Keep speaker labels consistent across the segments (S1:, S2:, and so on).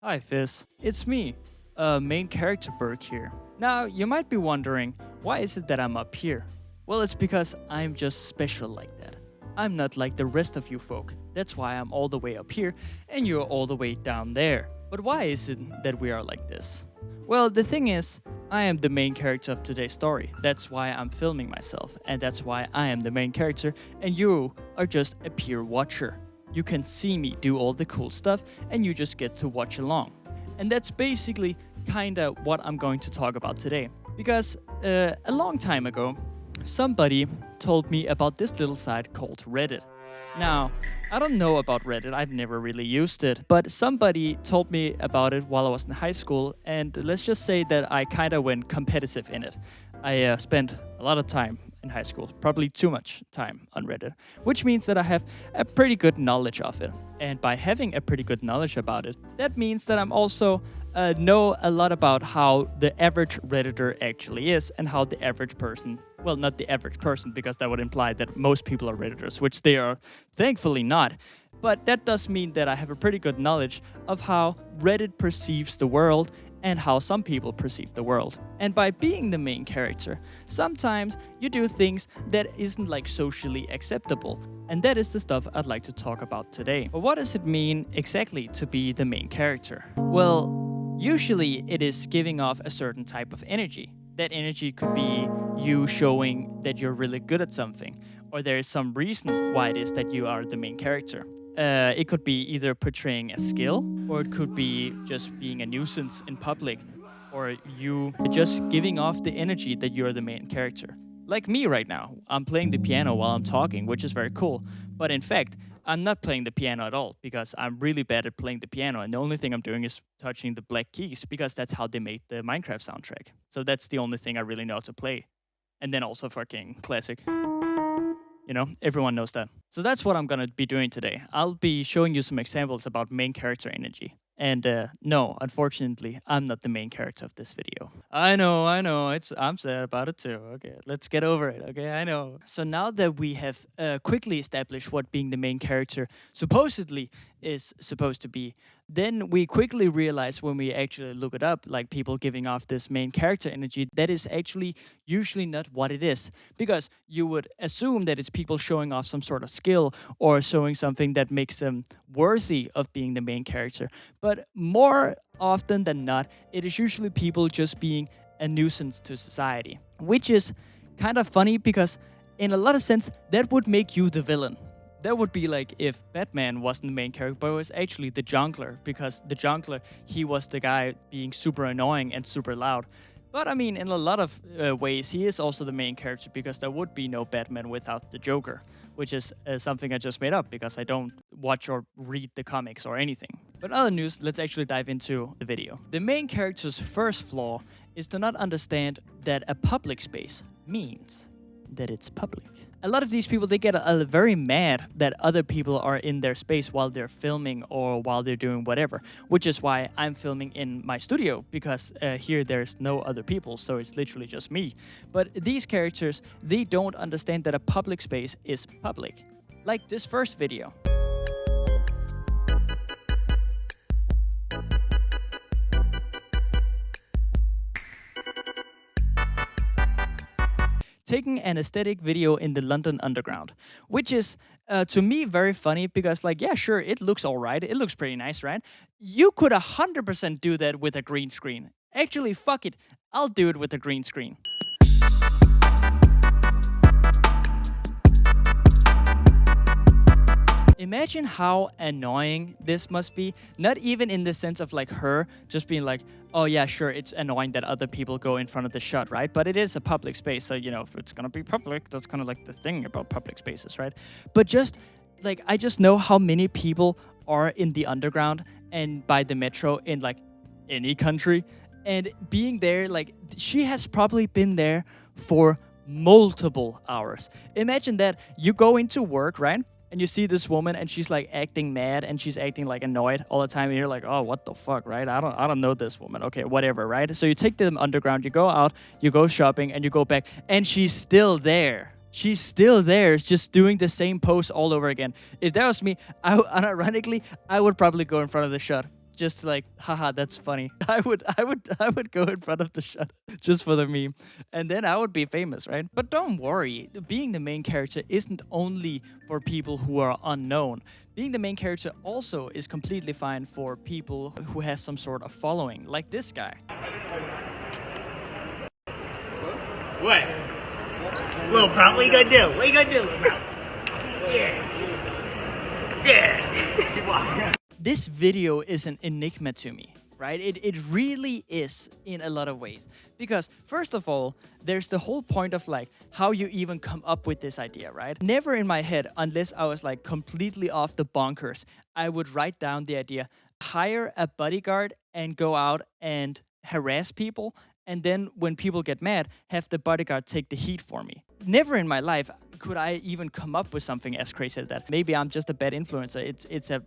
S1: Hi, Fizz. It's me, main character Berg here. Now, you might be wondering, why is it that I'm up here? Well, it's because I'm just special like that. I'm not like the rest of you folk. That's why I'm all the way up here and you're all the way down there. But why is it that we are like this? Well, the thing is, I am the main character of today's story. That's why I'm filming myself, and that's why I am the main character, and you are just a peer watcher. You can see me do all the cool stuff, and you just get to watch along. And that's basically kinda what I'm going to talk about today. Because a long time ago, somebody told me about this little site called Reddit. Now, I don't know about Reddit, I've never really used it, but somebody told me about it while I was in high school, and let's just say that I kinda went competitive in it. I spent a lot of time in high school, probably too much time on Reddit, which means that I have a pretty good knowledge of it. And by having a pretty good knowledge about it, that means that I'm also know a lot about how the average Redditor actually is and how the average person, well, not the average person, because that would imply that most people are Redditors, which they are thankfully not. But that does mean that I have a pretty good knowledge of how Reddit perceives the world and how some people perceive the world. And by being the main character, sometimes you do things that isn't like socially acceptable. And that is the stuff I'd like to talk about today. But what does it mean exactly to be the main character? Well, usually it is giving off a certain type of energy. That energy could be you showing that you're really good at something, or there is some reason why it is that you are the main character. It could be either portraying a skill, or it could be just being a nuisance in public, or you just giving off the energy that you're the main character. Like me right now, I'm playing the piano while I'm talking, which is very cool. But in fact, I'm not playing the piano at all because I'm really bad at playing the piano, and the only thing I'm doing is touching the black keys because that's how they made the Minecraft soundtrack. So that's the only thing I really know how to play. And then also fucking classic. You know, everyone knows that. So that's what I'm gonna be doing today. I'll be showing you some examples about main character energy. And no, unfortunately, I'm not the main character of this video. I know, I'm sad about it too. Okay, let's get over it, okay, I know. So now that we have quickly established what being the main character supposedly is supposed to be, then we quickly realize when we actually look it up, like people giving off this main character energy, that is actually usually not what it is. Because you would assume that it's people showing off some sort of skill or showing something that makes them worthy of being the main character. But more often than not, it is usually people just being a nuisance to society. Which is kind of funny because in a lot of sense, that would make you the villain. That would be like if Batman wasn't the main character, but it was actually the jungler, because the jungler, he was the guy being super annoying and super loud. But I mean, in a lot of ways, he is also the main character because there would be no Batman without the Joker, which is something I just made up because I don't watch or read the comics or anything. But other news, let's actually dive into the video. The main character's first flaw is to not understand that a public space means that it's public. A lot of these people, they get very mad that other people are in their space while they're filming or while they're doing whatever, which is why I'm filming in my studio, because here there's no other people, so it's literally just me. But these characters, they don't understand that a public space is public. Like this first video. Taking an aesthetic video in the London Underground, which is, to me, very funny because, like, yeah, sure, it looks all right. It looks pretty nice, right? You could 100% do that with a green screen. Actually, fuck it. I'll do it with a green screen. Imagine how annoying this must be, not even in the sense of like her just being like, oh yeah, sure, it's annoying that other people go in front of the shot, right? But it is a public space, so you know, if it's gonna be public, that's kind of like the thing about public spaces, right? But just like, I just know how many people are in the underground and by the metro in like any country, and being there, like, she has probably been there for multiple hours. Imagine that you go into work, right? And you see this woman and she's like acting mad and she's acting like annoyed all the time. And you're like, oh, what the fuck, right? I don't know this woman. Okay, whatever, right? So you take them underground, you go out, you go shopping, and you go back, and she's still there. She's still there, just doing the same pose all over again. If that was me, unironically, I would probably go in front of the shot. just like, haha, that's funny. I would go in front of the shot just for the meme, and then I would be famous, right? But don't worry, being the main character isn't only for people who are unknown. Being the main character also is completely fine for people who has some sort of following, like this guy.
S2: What? Little bro, what you gonna do? What you gonna do, bro? Yeah. Yeah.
S1: This video is an enigma to me, right? It really is in a lot of ways. Because first of all, there's the whole point of like how you even come up with this idea, right? Never in my head, unless I was like completely off the bonkers, I would write down the idea, hire a bodyguard and go out and harass people. And then when people get mad, have the bodyguard take the heat for me. Never in my life could I even come up with something as crazy as that. Maybe I'm just a bad influencer.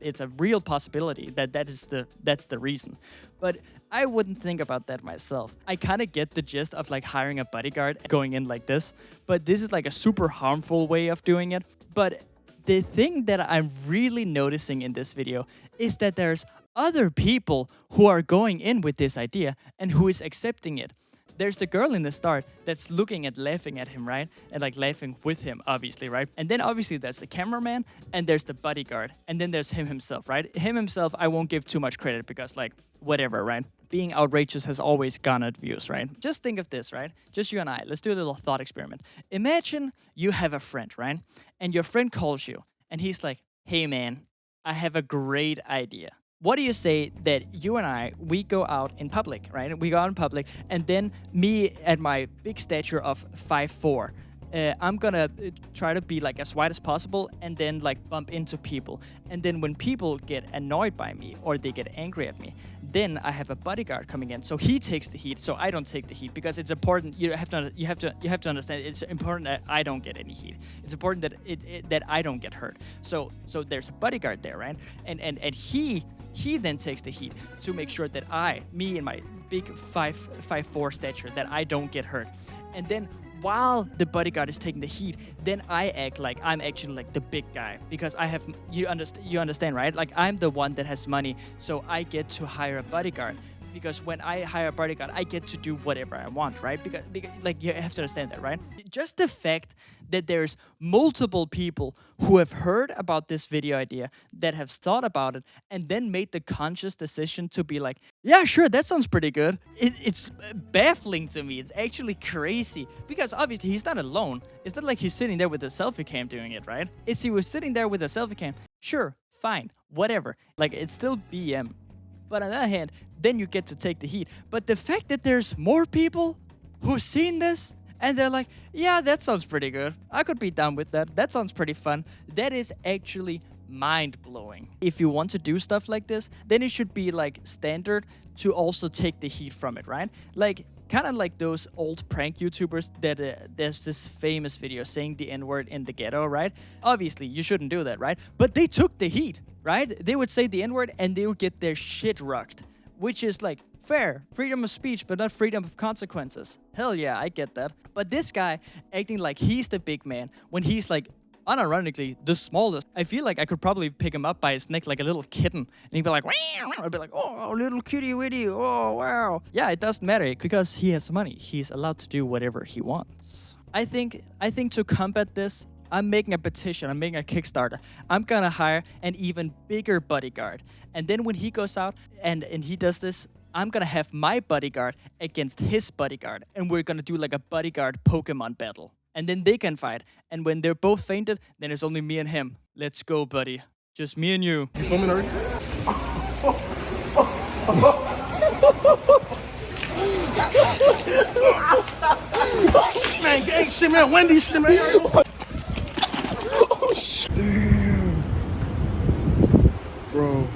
S1: It's a real possibility that's the reason. But I wouldn't think about that myself. I kind of get the gist of like hiring a bodyguard going in like this, but this is like a super harmful way of doing it. But the thing that I'm really noticing in this video is that there's other people who are going in with this idea and who is accepting it. There's the girl in the start that's looking at laughing at him, right? And like laughing with him, obviously, right? And then obviously there's the cameraman and there's the bodyguard. And then there's him himself, right? Him himself, I won't give too much credit because like, whatever, right? Being outrageous has always garnered views, right? Just think of this, right? Just you and I. Let's do a little thought experiment. Imagine you have a friend, right? And your friend calls you and he's like, hey man, I have a great idea. What do you say that you and I, we go out in public, right? We go out in public, and then me at my big stature of 5'4", I'm gonna try to be like as wide as possible and then like bump into people. And then when people get annoyed by me or they get angry at me, then I have a bodyguard coming in. So he takes the heat, so I don't take the heat because it's important. You have to understand. It's important that I don't get any heat. It's important that that I don't get hurt. So there's a bodyguard there, right? And he then takes the heat to make sure that me in my big 5'4" stature, that I don't get hurt. And then while the bodyguard is taking the heat, then I act like I'm actually like the big guy because I have, you understand, right? Like I'm the one that has money, so I get to hire a bodyguard. Because when I hire a bodyguard, I get to do whatever I want, right? Because like you have to understand that, right? Just the fact that there's multiple people who have heard about this video idea, that have thought about it, and then made the conscious decision to be like, yeah, sure, that sounds pretty good. It's baffling to me. It's actually crazy. Because obviously he's not alone. It's not like he's sitting there with a selfie cam doing it, right? If he was sitting there with a selfie cam, sure, fine, whatever. Like it's still BM. But on the other hand, then you get to take the heat. But the fact that there's more people who've seen this and they're like, yeah, that sounds pretty good. I could be down with that. That sounds pretty fun. That is actually mind-blowing. If you want to do stuff like this, then it should be like standard to also take the heat from it, right? Like kind of like those old prank YouTubers that there's this famous video saying the N-word in the ghetto, right? Obviously, you shouldn't do that, right? But they took the heat, right? They would say the N-word and they would get their shit rocked, which is like fair. Freedom of speech, but not freedom of consequences. Hell yeah, I get that. But this guy acting like he's the big man when he's like, unironically, the smallest. I feel like I could probably pick him up by his neck like a little kitten. And he'd be like, wow. I'd be like, oh, little kitty witty. Oh, wow. Yeah, it doesn't matter because he has money. He's allowed to do whatever he wants. I think to combat this, I'm making a petition. I'm making a Kickstarter. I'm going to hire an even bigger bodyguard. And then when he goes out and he does this, I'm going to have my bodyguard against his bodyguard. And we're going to do like a bodyguard Pokemon battle. And then they can fight. And when they're both fainted, then it's only me and him. Let's go, buddy. Just me and you.
S3: You filming already? Man, gang shit, man. Wendy shit, man. Oh, shit. Damn. Bro.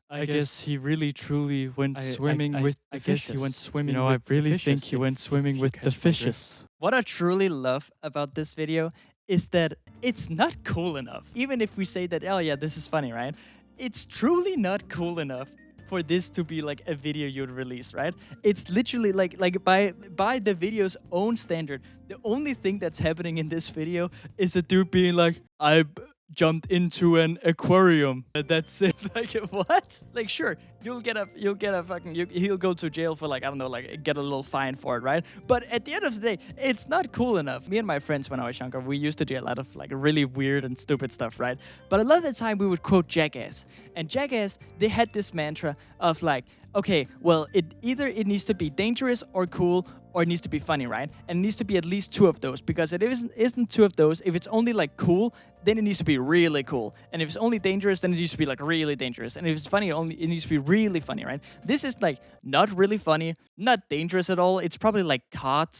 S1: I guess he really truly went swimming with the fishes. He went swimming. I really think he went swimming with the fishes. What I truly love about this video is that it's not cool enough. Even if we say that, oh yeah, this is funny, right? It's truly not cool enough for this to be like a video you'd release, right? It's literally like by the video's own standard, the only thing that's happening in this video is a dude being like, I jumped into an aquarium. That's it. Like what? Like sure, you'll get a fucking he'll go to jail for like I don't know, like get a little fine for it, right? But at the end of the day, it's not cool enough. Me and my friends when I was younger, we used to do a lot of like really weird and stupid stuff, right? But a lot of the time we would quote Jackass, and Jackass they had this mantra of like, okay, well it needs to be dangerous or cool, or it needs to be funny, right? And it needs to be at least two of those, because if it isn't two of those, if it's only like cool, then it needs to be really cool. And if it's only dangerous, then it needs to be like really dangerous. And if it's funny, it needs to be really funny, right? This is like not really funny, not dangerous at all. It's probably like cod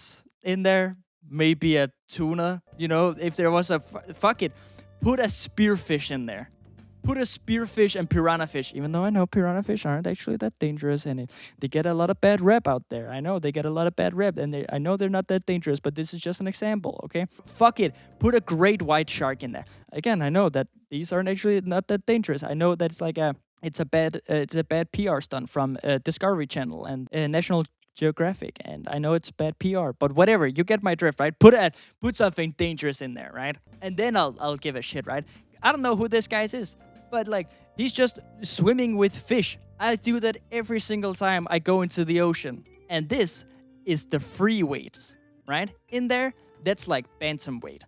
S1: in there, maybe a tuna. You know, if there was a fuck it, put a spearfish in there. Put a spearfish and piranha fish, even though I know piranha fish aren't actually that dangerous, and they get a lot of bad rep out there. I know they get a lot of bad rep, and I know they're not that dangerous, but this is just an example, okay? Fuck it, put a great white shark in there. Again, I know that these aren't actually not that dangerous. I know that it's a bad PR stunt from Discovery Channel and National Geographic, and I know it's bad PR, but whatever, you get my drift, right? Put something dangerous in there, right? And then I'll give a shit, right? I don't know who this guy is. But like, he's just swimming with fish. I do that every single time I go into the ocean. And this is the free weights, right? In there, that's like bantamweight.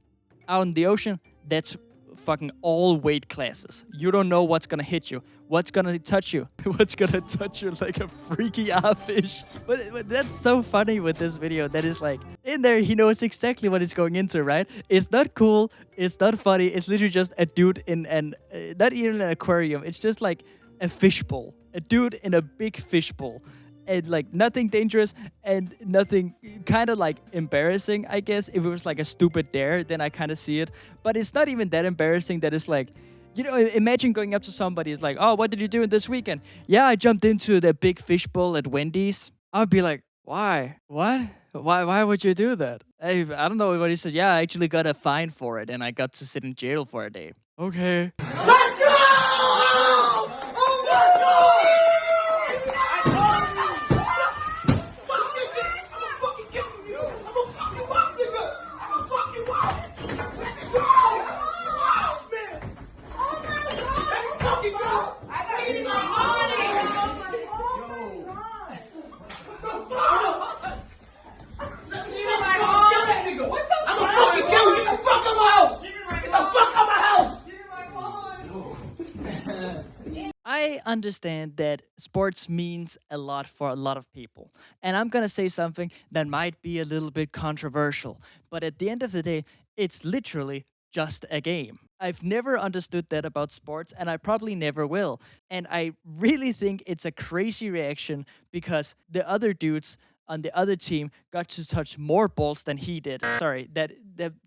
S1: Out in the ocean, that's fucking all weight classes. You don't know what's gonna hit you, what's gonna touch you, what's gonna touch you like a freaky fish. But that's so funny with this video. That is like, in there, he knows exactly what he's going into, right? It's not cool, it's not funny, it's literally just a dude in not even an aquarium, it's just like a fishbowl. A dude in a big fishbowl. And like nothing dangerous and nothing kind of like embarrassing, I guess. If it was like a stupid dare, then I kind of see it. But it's not even that embarrassing that it's like, you know, imagine going up to somebody, it's like, oh, what did you do this weekend? Yeah, I jumped into the big fishbowl at Wendy's. I'd be like, why? What? Why would you do that? I don't know what he said. Yeah, I actually got a fine for it and I got to sit in jail for a day. Okay.
S3: Let's go! Oh my God!
S1: I understand that sports means a lot for a lot of people. And I'm going to say something that might be a little bit controversial. But at the end of the day, it's literally just a game. I've never understood that about sports, and I probably never will. And I really think it's a crazy reaction because the other dudes on the other team got to touch more balls than he did. Sorry, that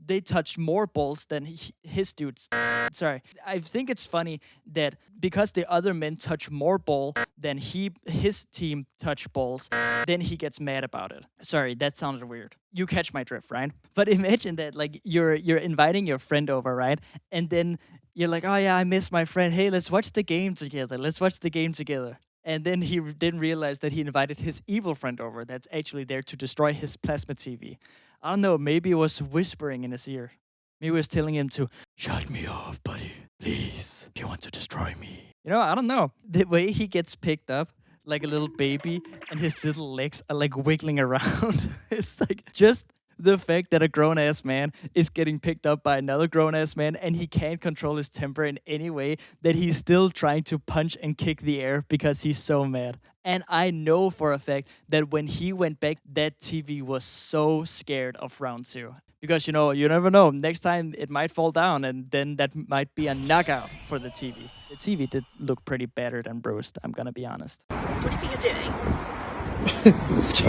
S1: they touched more balls than his dudes. Sorry, I think it's funny that because the other men touch more ball than his team touch balls, then he gets mad about it. Sorry, that sounded weird. You catch my drift, right? But imagine that, like you're inviting your friend over, right? And then you're like, oh yeah, I miss my friend. Hey, let's watch the game together. And then he didn't realize that he invited his evil friend over that's actually there to destroy his plasma TV. I don't know, maybe it was whispering in his ear. Maybe it was telling him to, shut me off, buddy. Please, if you want to destroy me. You know, I don't know. The way he gets picked up like a little baby and his little legs are like wiggling around. It's like just the fact that a grown-ass man is getting picked up by another grown-ass man and he can't control his temper in any way, that he's still trying to punch and kick the air because he's so mad. And I know for a fact that when he went back, that TV was so scared of round 2. Because, you know, you never know. Next time it might fall down and then that might be a knockout for the TV. The TV did look pretty battered and bruised, I'm gonna be honest.
S4: What do you think you're doing?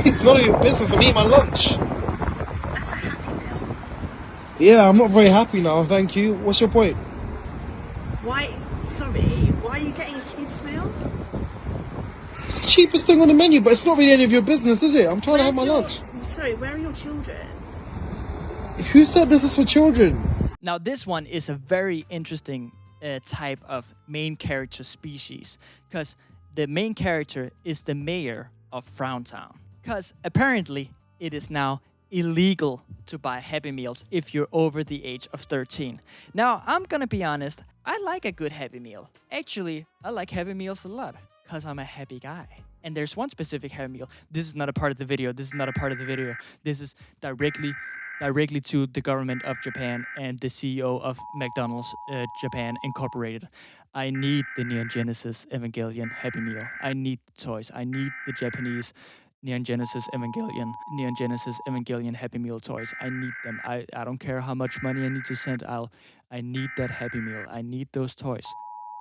S3: It's none of your business. I'm eating my lunch.
S4: That's a happy meal.
S3: Yeah, I'm not very happy now, thank you. What's your point?
S4: Why are you getting a kid's meal?
S3: It's the cheapest thing on the menu, but it's not really any of your business, is it? I'm trying to have my lunch.
S4: Sorry, where are your children?
S3: Who said this is for children?
S1: Now, this one is a very interesting type of main character species, because the main character is the mayor of Frowntown. Because apparently it is now illegal to buy Happy Meals if you're over the age of 13. Now, I'm gonna be honest, I like a good Happy Meal. Actually, I like Happy Meals a lot because I'm a happy guy. And there's one specific Happy Meal. This is not a part of the video. This is not a part of the video. This is directly to the government of Japan and the CEO of McDonald's Japan Incorporated. I need the Neon Genesis Evangelion Happy Meal. I need the toys. I need the Japanese Neon Genesis Evangelion Happy Meal toys. I need them. I don't care how much money I need to send. I need that Happy Meal. I need those toys.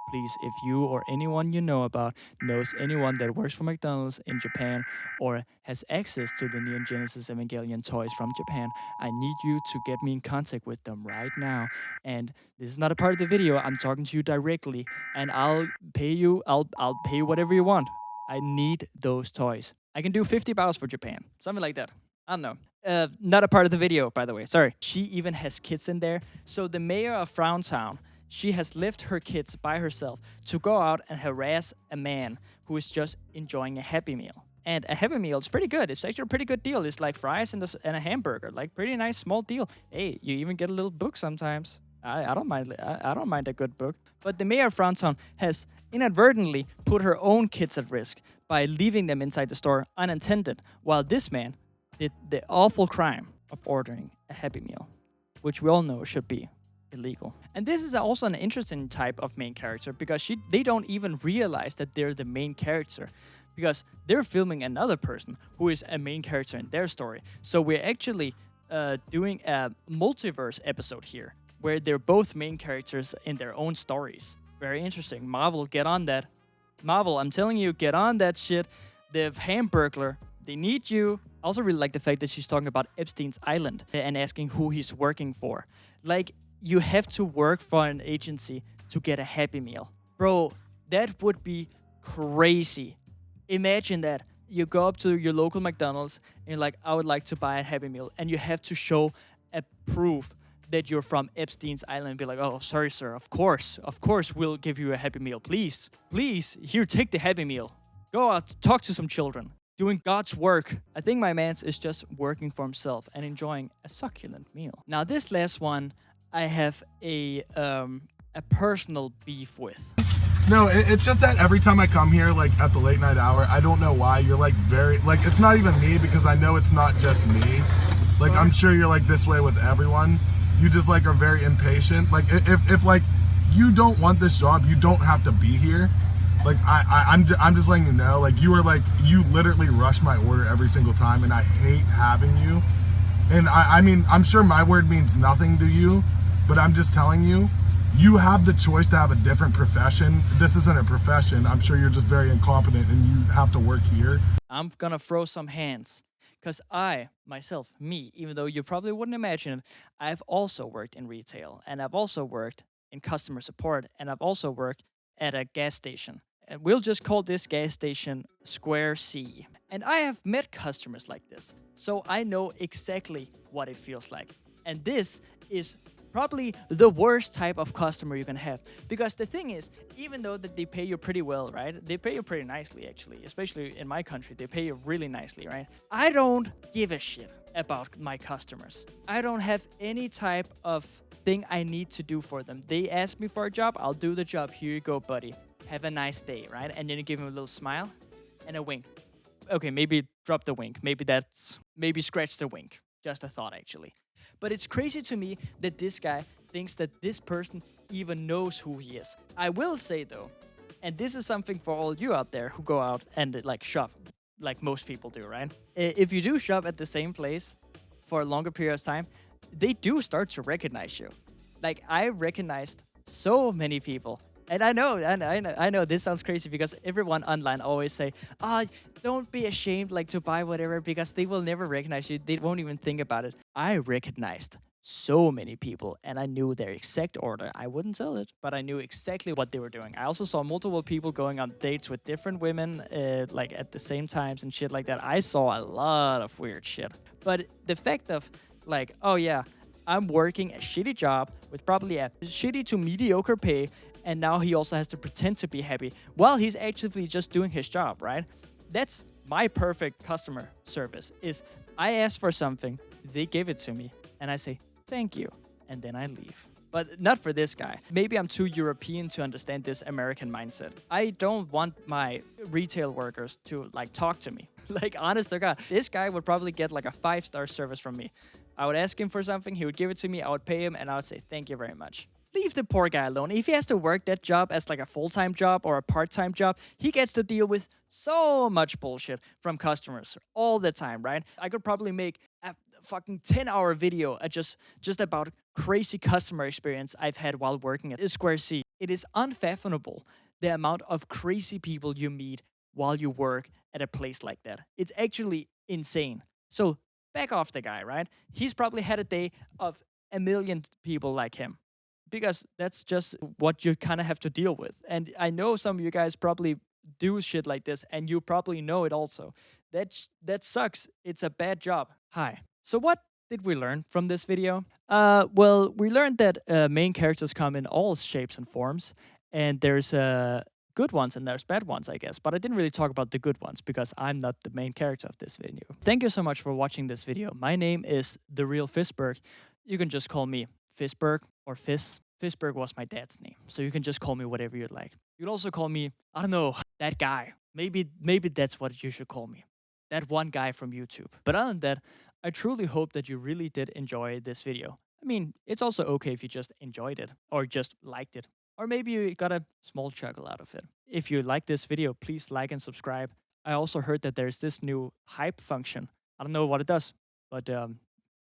S1: Please, if you or anyone you know about knows anyone that works for McDonald's in Japan or has access to the Neon Genesis Evangelion toys from Japan, I need you to get me in contact with them right now. And this is not a part of the video. I'm talking to you directly, and I'll pay you. I'll pay you whatever you want. I need those toys. I can do 50 baos for Japan, something like that. I don't know. Not a part of the video, by the way. Sorry. She even has kids in there. So the mayor of Frowntown, she has left her kids by herself to go out and harass a man who is just enjoying a Happy Meal. And a Happy Meal is pretty good. It's actually a pretty good deal. It's like fries and a hamburger. Like, pretty nice small deal. Hey, you even get a little book sometimes. I don't mind. I don't mind a good book. But the mayor of Frowntown has inadvertently put her own kids at risk by leaving them inside the store unattended, while this man did the awful crime of ordering a Happy Meal, which we all know should be illegal. And this is also an interesting type of main character because they don't even realize that they're the main character because they're filming another person who is a main character in their story. So we're actually doing a multiverse episode here where they're both main characters in their own stories. Very interesting. Marvel, get on that. Marvel, I'm telling you, get on that shit. The Hamburglar, they need you. I also really like the fact that she's talking about Epstein's Island and asking who he's working for. Like, you have to work for an agency to get a Happy Meal. Bro, that would be crazy. Imagine that. You go up to your local McDonald's and you're like, I would like to buy a Happy Meal. And you have to show a proof that you're from Epstein's Island and be like, oh, sorry, sir. Of course, we'll give you a Happy Meal. Please, here, take the Happy Meal. Go out, talk to some children. Doing God's work. I think my man's is just working for himself and enjoying a succulent meal. Now, this last one, I have a personal beef with.
S3: No, it's just that every time I come here, like at the late night hour, I don't know why you're like very, like it's not even me because I know it's not just me. Like I'm sure you're like this way with everyone. You just like are very impatient. Like if like you don't want this job, you don't have to be here. Like I'm just letting you know. Like you literally rush my order every single time, and I hate having you. And I mean, I'm sure my word means nothing to you, but I'm just telling you, you have the choice to have a different profession. This isn't a profession. I'm sure you're just very incompetent and you have to work here.
S1: I'm gonna throw some hands. Because I, myself, me, even though you probably wouldn't imagine it, I've also worked in retail. And I've also worked in customer support. And I've also worked at a gas station. And we'll just call this gas station Square C. And I have met customers like this. So I know exactly what it feels like. And this is probably the worst type of customer you can have. Because the thing is, even though that they pay you pretty well, right? They pay you pretty nicely, actually. Especially in my country, they pay you really nicely, right? I don't give a shit about my customers. I don't have any type of thing I need to do for them. They ask me for a job, I'll do the job. Here you go, buddy. Have a nice day, right? And then you give him a little smile and a wink. Okay, maybe drop the wink. Maybe scratch the wink. Just a thought, actually. But it's crazy to me that this guy thinks that this person even knows who he is. I will say, though, and this is something for all you out there who go out and like shop, like most people do, right? If you do shop at the same place for a longer period of time, they do start to recognize you. Like, I recognized so many people. And I know this sounds crazy because everyone online always say, don't be ashamed like to buy whatever because they will never recognize you. They won't even think about it. I recognized so many people and I knew their exact order. I wouldn't sell it, but I knew exactly what they were doing. I also saw multiple people going on dates with different women like at the same times and shit like that. I saw a lot of weird shit. But the fact of like, oh yeah, I'm working a shitty job with probably a shitty to mediocre pay, and now he also has to pretend to be happy while he's actually just doing his job, right? That's my perfect customer service, is I ask for something, they give it to me, and I say, thank you, and then I leave. But not for this guy. Maybe I'm too European to understand this American mindset. I don't want my retail workers to like talk to me. Like, honest to God, this guy would probably get like a 5-star service from me. I would ask him for something, he would give it to me, I would pay him, and I would say, thank you very much. Leave the poor guy alone. If he has to work that job as like a full-time job or a part-time job, he gets to deal with so much bullshit from customers all the time, right? I could probably make a fucking 10-hour video just about crazy customer experience I've had while working at Square C. It is unfathomable the amount of crazy people you meet while you work at a place like that. It's actually insane. So back off the guy, right? He's probably had a day of a million people like him, because that's just what you kind of have to deal with. And I know some of you guys probably do shit like this, and you probably know it also. That sucks. It's a bad job. Hi. So what did we learn from this video? Well, we learned that main characters come in all shapes and forms, and there's good ones and there's bad ones, I guess. But I didn't really talk about the good ones because I'm not the main character of this video. Thank you so much for watching this video. My name is TheRealFizzberg. You can just call me Fizzberg or Fizz. Fizzberg was my dad's name, so you can just call me whatever you'd like. You could also call me, I don't know, that guy. Maybe that's what you should call me. That one guy from YouTube. But other than that, I truly hope that you really did enjoy this video. I mean, it's also okay if you just enjoyed it or just liked it. Or maybe you got a small chuckle out of it. If you like this video, please like and subscribe. I also heard that there's this new hype function. I don't know what it does, but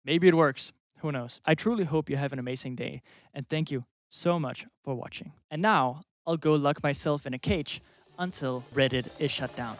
S1: maybe it works. Who knows? I truly hope you have an amazing day, and thank you so much for watching. And now, I'll go lock myself in a cage until Reddit is shut down.